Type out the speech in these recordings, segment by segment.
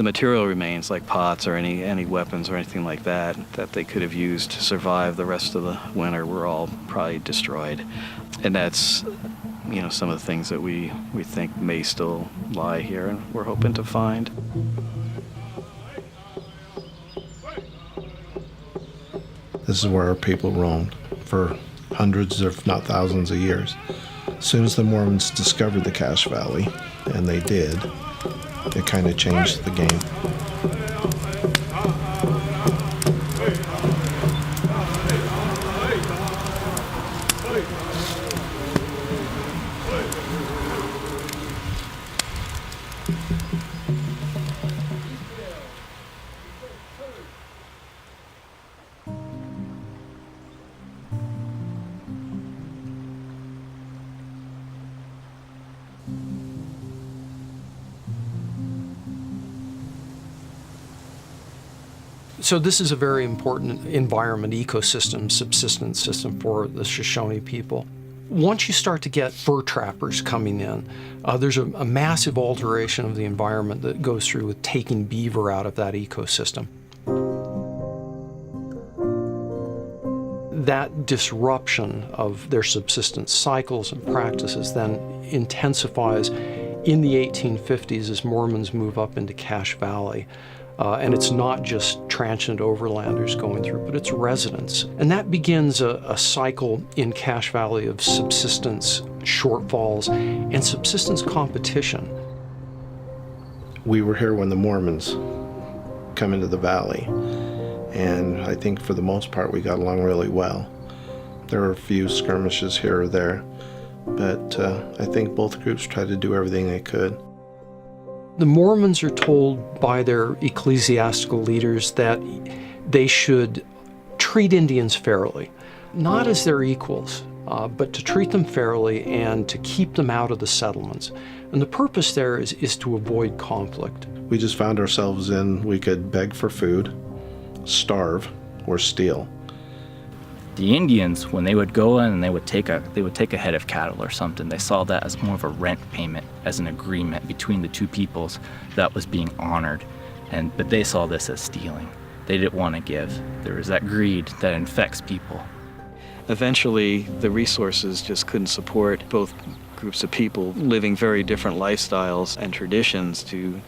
material remains, like pots or any weapons or anything like that they could have used to survive the rest of the winter were all probably destroyed. And that's, some of the things that we think may still lie here and we're hoping to find. This is where our people roamed for hundreds, if not thousands of years. As soon as the Mormons discovered the Cache Valley, and they did, it kind of changed the game. So this is a very important environment, ecosystem, subsistence system for the Shoshone people. Once you start to get fur trappers coming in, there's a massive alteration of the environment that goes through with taking beaver out of that ecosystem. That disruption of their subsistence cycles and practices then intensifies in the 1850s as Mormons move up into Cache Valley. And it's not just transient overlanders going through, but it's residents. And that begins a cycle in Cache Valley of subsistence shortfalls and subsistence competition. We were here when the Mormons come into the valley, and I think for the most part we got along really well. There were a few skirmishes here or there, but I think both groups tried to do everything they could. The Mormons are told by their ecclesiastical leaders that they should treat Indians fairly, not as their equals, but to treat them fairly and to keep them out of the settlements. And the purpose there is to avoid conflict. We just found ourselves we could beg for food, starve, or steal. The Indians, when they would go in and they would take a head of cattle or something, they saw that as more of a rent payment, as an agreement between the two peoples that was being honored. But they saw this as stealing. They didn't want to give. There was that greed that infects people. Eventually, the resources just couldn't support both groups of people living very different lifestyles and traditions to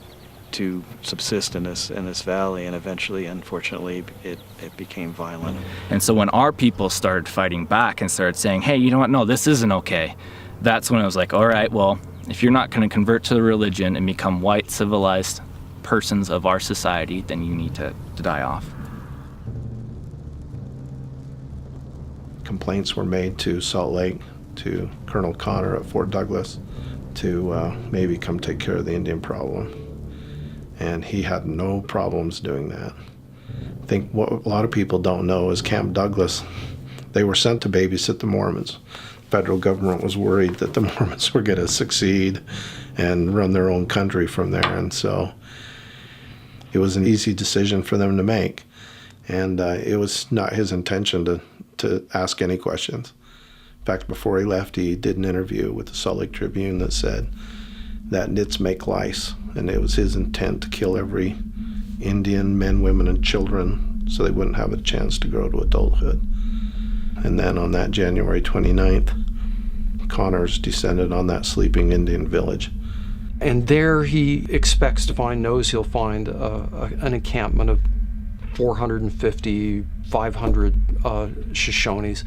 subsist in this valley, and eventually, unfortunately, it became violent. And so when our people started fighting back and started saying, hey, you know what, no, this isn't okay, that's when it was like, all right, well, if you're not going to convert to the religion and become white, civilized persons of our society, then you need to die off. Complaints were made to Salt Lake, to Colonel Connor at Fort Douglas, to maybe come take care of the Indian problem. And he had no problems doing that. I think what a lot of people don't know is Camp Douglas, they were sent to babysit the Mormons. The federal government was worried that the Mormons were going to succeed and run their own country from there. And so it was an easy decision for them to make. And it was not his intention to ask any questions. In fact, before he left, he did an interview with the Salt Lake Tribune that said that nits make lice. And it was his intent to kill every Indian, men, women, and children so they wouldn't have a chance to grow to adulthood. And then on that January 29th, Connors descended on that sleeping Indian village. And there he expects to knows he'll find an encampment of 450, 500 Shoshones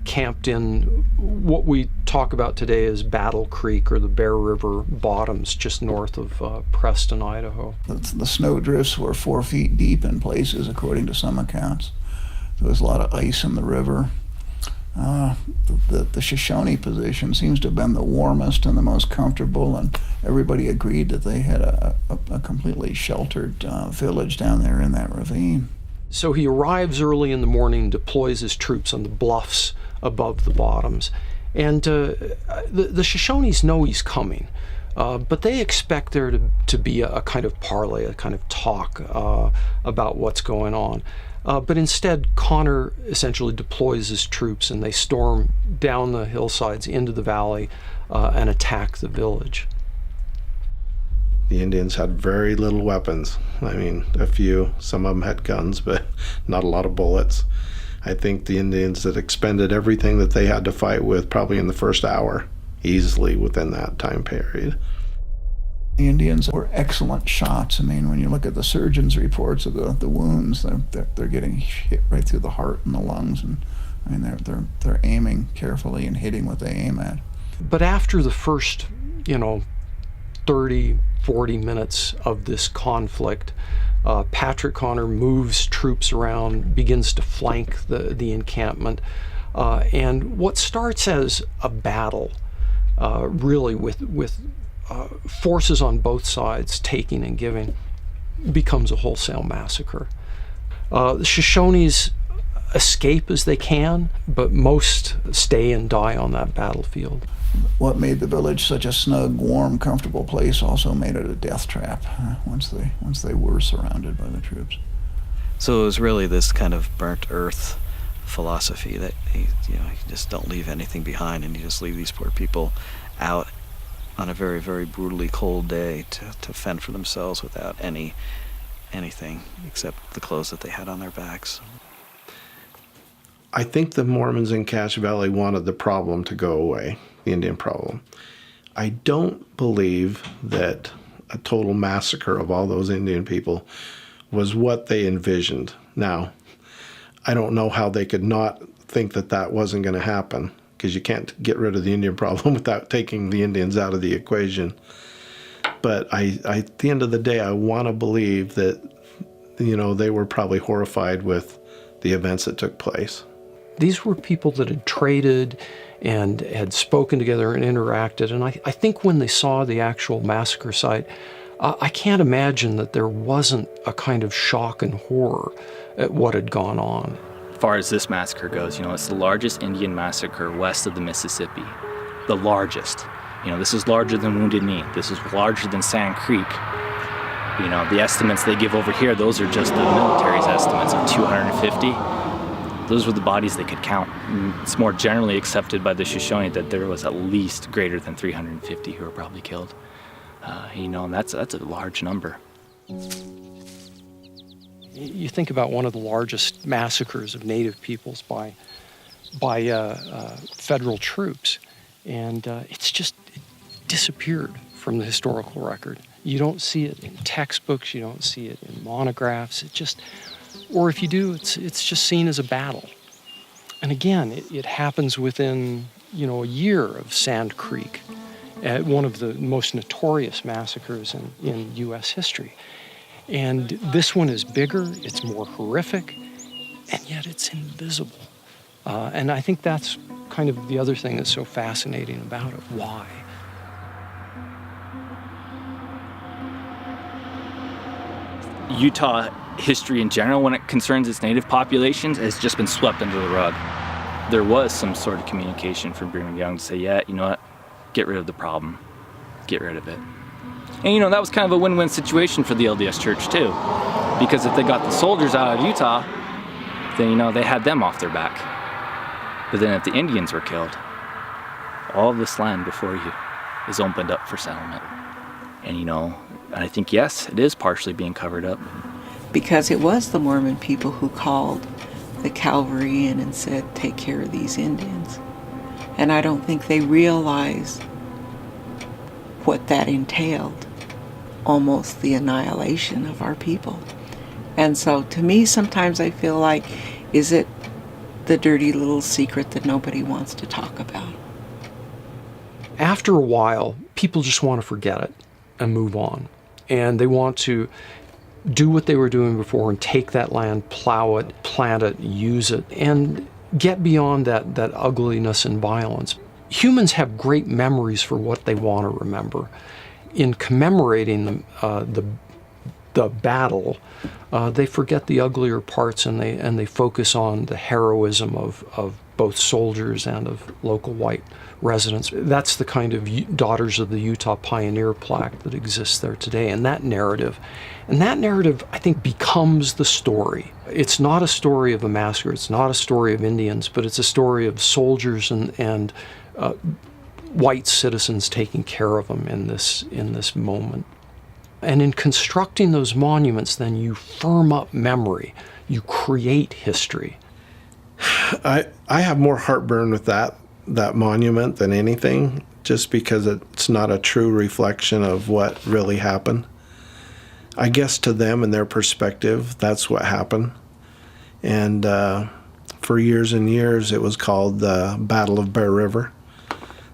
camped in what we talk about today as Battle Creek or the Bear River bottoms just north of Preston, Idaho. The snow drifts were 4 feet deep in places, according to some accounts. There was a lot of ice in the river. The Shoshone position seems to have been the warmest and the most comfortable, and everybody agreed that they had a completely sheltered village down there in that ravine. So he arrives early in the morning, deploys his troops on the bluffs above the bottoms, and the Shoshones know he's coming, but they expect there to be a kind of parley, a kind of talk about what's going on. But instead, Connor essentially deploys his troops, and they storm down the hillsides into the valley and attack the village. The Indians had very little weapons. I mean, a few. Some of them had guns, but not a lot of bullets. I think the Indians had expended everything that they had to fight with probably in the first hour, easily within that time period. The Indians were excellent shots. I mean, when you look at the surgeons' reports of the wounds, they're getting hit right through the heart and the lungs, and I mean they're aiming carefully and hitting what they aim at. But after the first, 30, 40 minutes of this conflict, Patrick Connor moves troops around, begins to flank the encampment, and what starts as a battle, really with forces on both sides taking and giving, becomes a wholesale massacre. The Shoshones escape as they can, but most stay and die on that battlefield. What made the village such a snug, warm, comfortable place also made it a death trap once they were surrounded by the troops. So it was really this kind of burnt earth philosophy that you just don't leave anything behind, and you just leave these poor people out on a very, very brutally cold day to fend for themselves without anything except the clothes that they had on their backs. I think the Mormons in Cache Valley wanted the problem to go away, the Indian problem. I don't believe that a total massacre of all those Indian people was what they envisioned. Now, I don't know how they could not think that that wasn't going to happen, because you can't get rid of the Indian problem without taking the Indians out of the equation. But at the end of the day, I want to believe that, they were probably horrified with the events that took place. These were people that had traded and had spoken together and interacted, and I think when they saw the actual massacre site, I can't imagine that there wasn't a kind of shock and horror at what had gone on. As far as this massacre goes, it's the largest Indian massacre west of the Mississippi. The largest. This is larger than Wounded Knee. This is larger than Sand Creek. The estimates they give over here, those are just the military's estimates of 250. Those were the bodies they could count. It's more generally accepted by the Shoshone that there was at least greater than 350 who were probably killed. And that's a large number. You think about one of the largest massacres of Native peoples by federal troops, and it disappeared from the historical record. You don't see it in textbooks, you don't see it in monographs. Or if you do, it's just seen as a battle. And again, it happens within a year of Sand Creek, one of the most notorious massacres in U.S. history. And this one is bigger, it's more horrific, and yet it's invisible. And I think that's kind of the other thing that's so fascinating about it. Why? Utah history in general, when it concerns its native populations, has just been swept under the rug. There was some sort of communication from Brigham Young to say, yeah, you know what, get rid of the problem, get rid of it. And that was kind of a win-win situation for the LDS Church too, because if they got the soldiers out of Utah, then they had them off their back. But then if the Indians were killed, all of this land before you is opened up for settlement. And I think, yes, it is partially being covered up. Because it was the Mormon people who called the cavalry in and said, take care of these Indians. And I don't think they realized what that entailed, almost the annihilation of our people. And so to me, sometimes I feel like, is it the dirty little secret that nobody wants to talk about? After a while, people just want to forget it and move on. And they want to do what they were doing before and take that land, plow it, plant it, use it, and get beyond that ugliness and violence. Humans have great memories for what they want to remember. In commemorating the battle, they forget the uglier parts and they focus on the heroism of both soldiers and of local white residents. That's the kind of Daughters of the Utah Pioneer plaque that exists there today, and that narrative, I think, becomes the story. It's not a story of a massacre, it's not a story of Indians, but it's a story of soldiers and white citizens taking care of them in this moment. And in constructing those monuments, then you firm up memory, you create history. I have more heartburn with that monument than anything, just because it's not a true reflection of what really happened. I guess to them and their perspective, that's what happened. And for years and years, it was called the Battle of Bear River.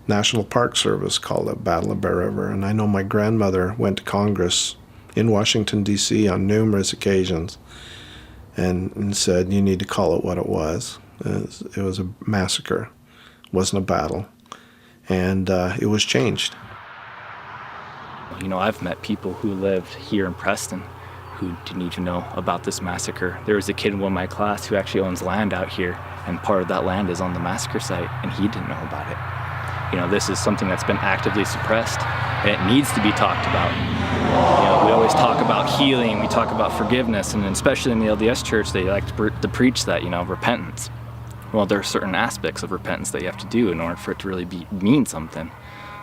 National Park Service called it Battle of Bear River. And I know my grandmother went to Congress in Washington, D.C. on numerous occasions and said, you need to call it what it was. It was a massacre. It wasn't a battle. And it was changed. You know, I've met people who lived here in Preston who didn't even know about this massacre. There was a kid in one of my class who actually owns land out here, and part of that land is on the massacre site, and he didn't know about it. You know, this is something that's been actively suppressed, and it needs to be talked about. You know, we always talk about healing, we talk about forgiveness, and especially in the LDS Church, they like to preach that, you know, repentance. Well, there are certain aspects of repentance that you have to do in order for it to really mean something.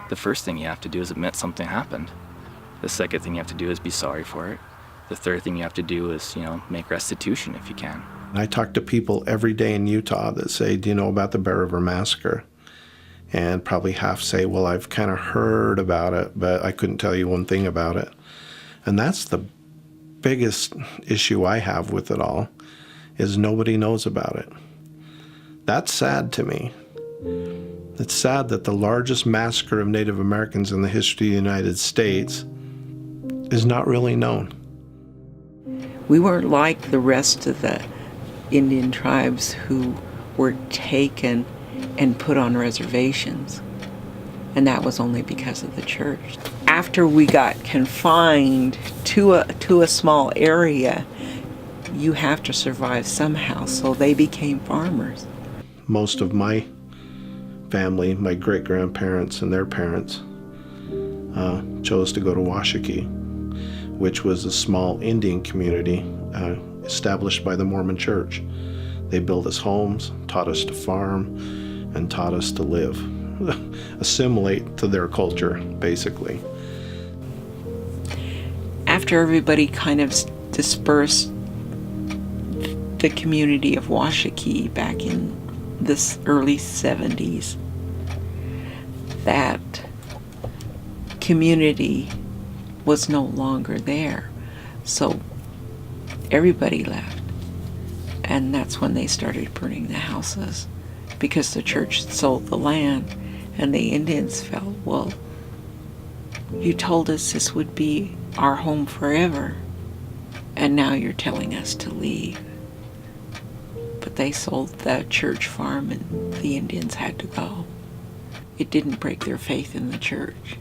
The first thing you have to do is admit something happened. The second thing you have to do is be sorry for it. The third thing you have to do is, you know, make restitution if you can. I talk to people every day in Utah that say, do you know about the Bear River Massacre? And probably half say, well, I've kind of heard about it, but I couldn't tell you one thing about it. And that's the biggest issue I have with it all, is nobody knows about it. That's sad to me. It's sad that the largest massacre of Native Americans in the history of the United States is not really known. We weren't like the rest of the Indian tribes who were taken and put on reservations. And that was only because of the church. After we got confined to a small area, you have to survive somehow, so they became farmers. Most of my family, my great-grandparents and their parents, chose to go to Washakie, which was a small Indian community established by the Mormon Church. They built us homes, taught us to farm, and taught us to live, assimilate to their culture, basically. After everybody kind of dispersed, the community of Washakie back in the early 70s, that community was no longer there. So everybody left. And that's when they started burning the houses, because the church sold the land. And the Indians felt, well, you told us this would be our home forever, and now you're telling us to leave. But they sold the church farm and the Indians had to go. It didn't break their faith in the church.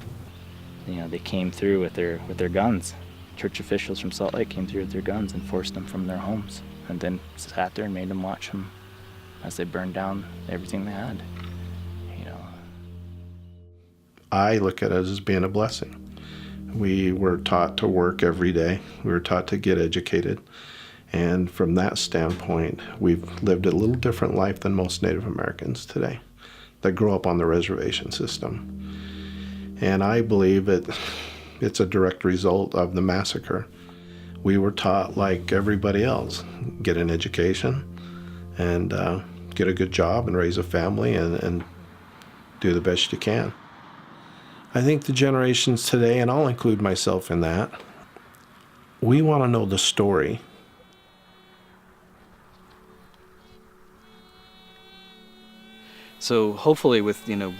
You know, they came through with their guns. Church officials from Salt Lake came through with their guns and forced them from their homes, and then sat there and made them watch them as they burned down everything they had. You know, I look at it as being a blessing. We were taught to work every day. We were taught to get educated. And from that standpoint, we've lived a little different life than most Native Americans today that grow up on the reservation system. And I believe it's a direct result of the massacre. We were taught, like everybody else, get an education and get a good job and raise a family and do the best you can. I think the generations today, and I'll include myself in that, we want to know the story. So hopefully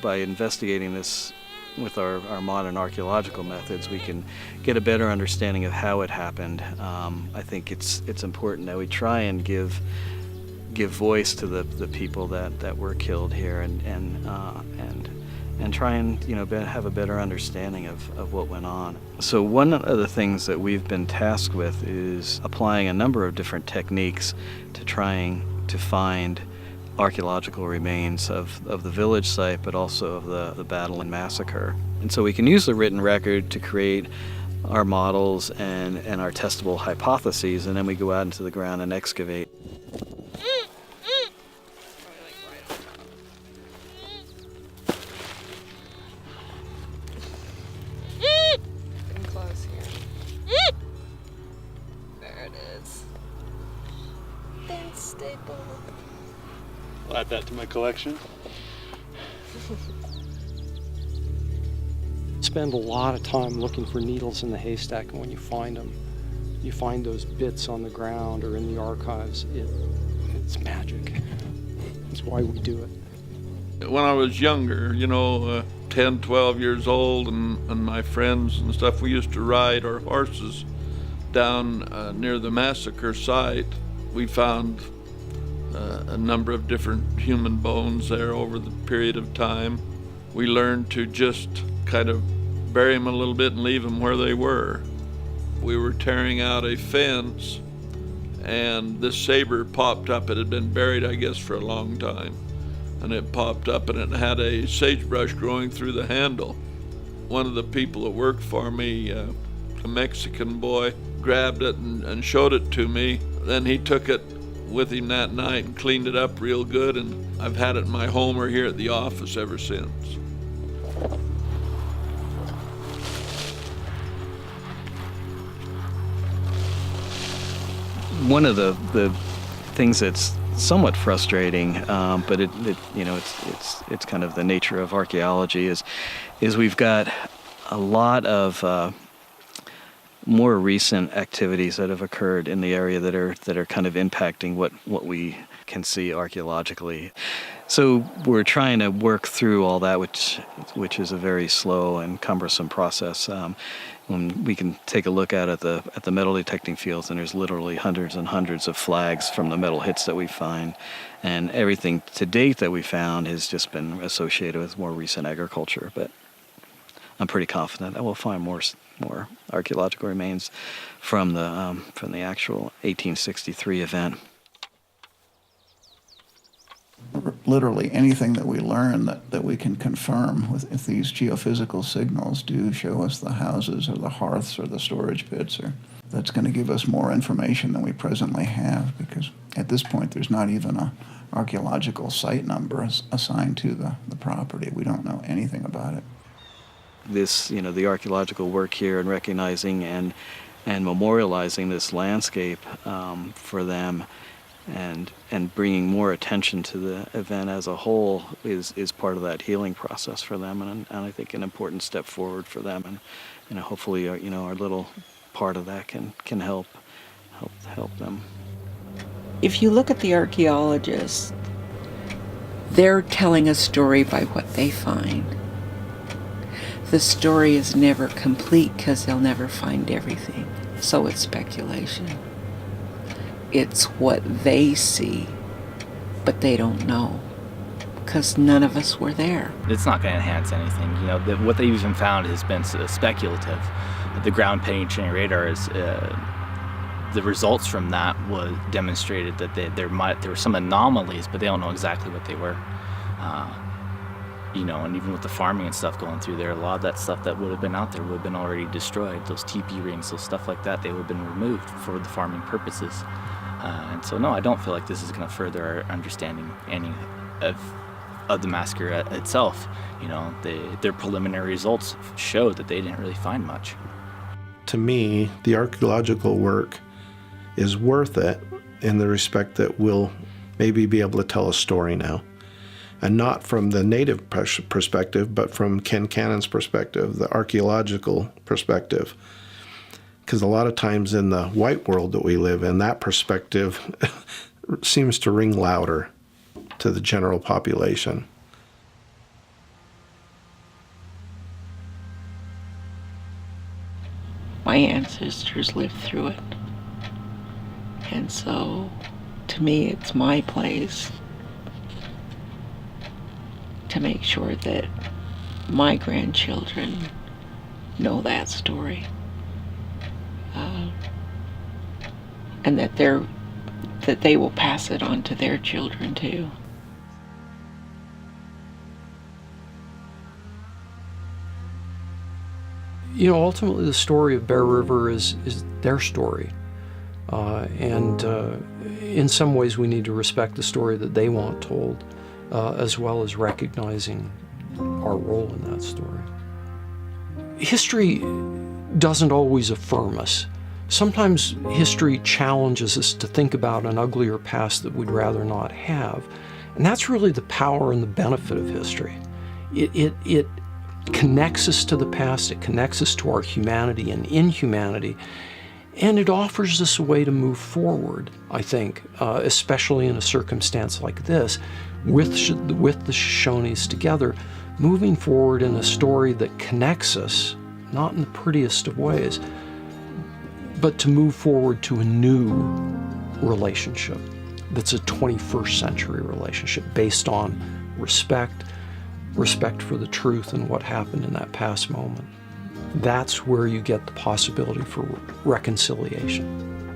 by investigating this with our modern archaeological methods, we can get a better understanding of how it happened. I think it's important that we try and give voice to the people that were killed here and try and have a better understanding of what went on. So one of the things that we've been tasked with is applying a number of different techniques to trying to find archaeological remains of the village site, but also of the battle and massacre. And so we can use the written record to create our models and our testable hypotheses, and then we go out into the ground and excavate. Getting close here. staple. I'll add that to my collection. Spend a lot of time looking for needles in the haystack, and when you find them, you find those bits on the ground or in the archives. It's magic. It's why we do it. When I was younger, 10, 12 years old, and my friends and stuff, we used to ride our horses down near the massacre site. We found a number of different human bones there over the period of time. We learned to just kind of bury them a little bit and leave them where they were. We were tearing out a fence, and this saber popped up. It had been buried, I guess, for a long time. And it popped up, and it had a sagebrush growing through the handle. One of the people that worked for me, a Mexican boy, grabbed it and showed it to me. Then he took it with him that night and cleaned it up real good, and I've had it in my home or here at the office ever since. One of the things that's somewhat frustrating, but it's kind of the nature of archaeology is we've got a lot of more recent activities that have occurred in the area that are kind of impacting what we can see archaeologically. So we're trying to work through all that, which is a very slow and cumbersome process. When we can take a look at the metal detecting fields, and there's literally hundreds and hundreds of flags from the metal hits that we find, and everything to date that we found has just been associated with more recent agriculture. But I'm pretty confident that we'll find more archaeological remains from the actual 1863 event. Literally anything that we learn that we can confirm if these geophysical signals do show us the houses or the hearths or the storage pits, that's going to give us more information than we presently have, because at this point there's not even an archaeological site number assigned to the property. We don't know anything about it. This, the archaeological work here and recognizing and memorializing this landscape for them and bringing more attention to the event as a whole is part of that healing process for them, and I think an important step forward for them, and hopefully our little part of that can help them. If you look at the archaeologists, they're telling a story by what they find. The story is never complete because they'll never find everything, so it's speculation. It's what they see, but they don't know, because none of us were there. It's not going to enhance anything. What they even found has been speculative. The ground penetrating radar is the results from that was demonstrated that there were some anomalies, but they don't know exactly what they were. And even with the farming and stuff going through there, a lot of that stuff that would have been out there would have been already destroyed. Those TP rings, those stuff like that, they would have been removed for the farming purposes. And so, no, I don't feel like this is going to further our understanding any of the massacre itself. Their preliminary results showed that they didn't really find much. To me, the archaeological work is worth it in the respect that we'll maybe be able to tell a story now. And not from the native perspective, but from Ken Cannon's perspective, the archaeological perspective. Because a lot of times in the white world that we live in, that perspective seems to ring louder to the general population. My ancestors lived through it. And so, to me, it's my place to make sure that my grandchildren know that story. And that they will pass it on to their children too. Ultimately the story of Bear River is their story. And in some ways we need to respect the story that they want told, as well as recognizing our role in that story. History doesn't always affirm us. Sometimes history challenges us to think about an uglier past that we'd rather not have. And that's really the power and the benefit of history. It connects us to the past, it connects us to our humanity and inhumanity, and it offers us a way to move forward, I think, especially in a circumstance like this, with the Shoshones together, moving forward in a story that connects us, not in the prettiest of ways, but to move forward to a new relationship that's a 21st century relationship based on respect for the truth and what happened in that past moment. That's where you get the possibility for reconciliation.